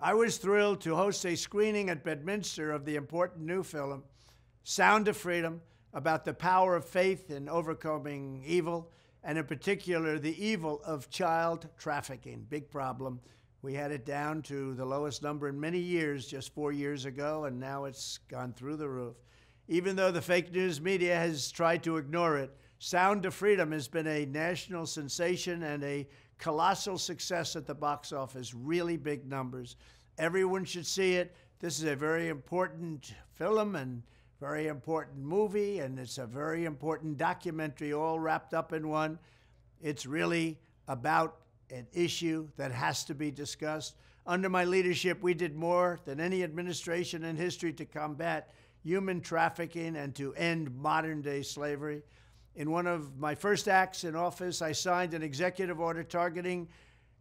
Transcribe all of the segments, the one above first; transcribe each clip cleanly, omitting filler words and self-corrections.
I was thrilled to host a screening at Bedminster of the important new film, Sound of Freedom, about the power of faith in overcoming evil, and in particular, the evil of child trafficking. Big problem. We had it down to the lowest number in many years just 4 years ago, and now it's gone through the roof. Even though the fake news media has tried to ignore it, Sound of Freedom has been a national sensation and a colossal success at the box office, really big numbers. Everyone should see it. This is a very important film and very important movie, and it's a very important documentary all wrapped up in one. It's really about an issue that has to be discussed. Under my leadership, we did more than any administration in history to combat human trafficking and to end modern-day slavery. In one of my first acts in office, I signed an executive order targeting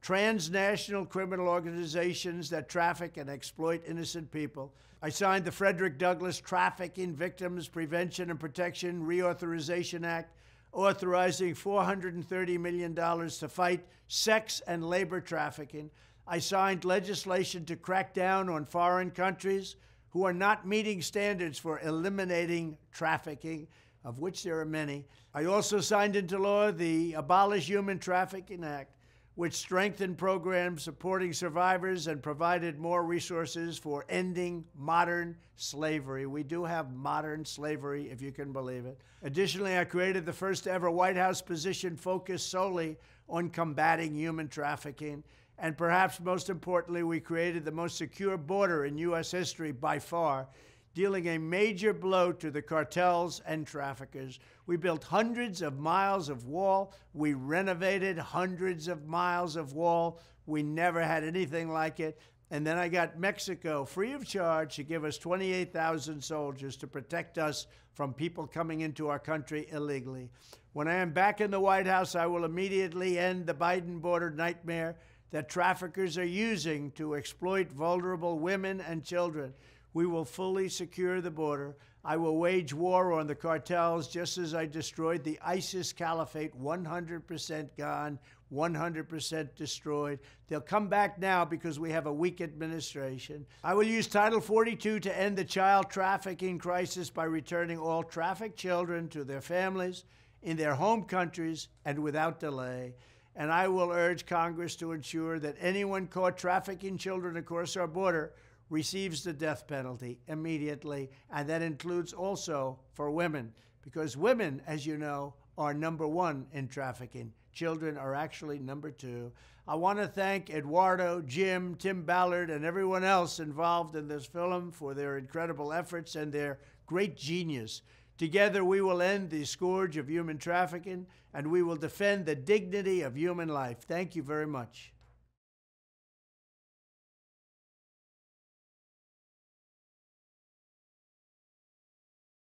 transnational criminal organizations that traffic and exploit innocent people. I signed the Frederick Douglass Trafficking Victims Prevention and Protection Reauthorization Act, authorizing $430 million to fight sex and labor trafficking. I signed legislation to crack down on foreign countries who are not meeting standards for eliminating trafficking, of which there are many. I also signed into law the Abolish Human Trafficking Act, which strengthened programs supporting survivors and provided more resources for ending modern slavery. We do have modern slavery, if you can believe it. Additionally, I created the first ever White House position focused solely on combating human trafficking. And perhaps most importantly, we created the most secure border in U.S. history by far, dealing a major blow to the cartels and traffickers. We built hundreds of miles of wall. We renovated hundreds of miles of wall. We never had anything like it. And then I got Mexico free of charge to give us 28,000 soldiers to protect us from people coming into our country illegally. When I am back in the White House, I will immediately end the Biden border nightmare that traffickers are using to exploit vulnerable women and children. We will fully secure the border. I will wage war on the cartels just as I destroyed the ISIS caliphate, 100% gone, 100% destroyed. They'll come back now because we have a weak administration. I will use Title 42 to end the child trafficking crisis by returning all trafficked children to their families in their home countries and without delay. And I will urge Congress to ensure that anyone caught trafficking children across our border receives the death penalty immediately, and that includes also for women, because women, as you know, are number one in trafficking. Children are actually number two. I want to thank Eduardo, Jim, Tim Ballard, and everyone else involved in this film for their incredible efforts and their great genius. Together, we will end the scourge of human trafficking, and we will defend the dignity of human life. Thank you very much.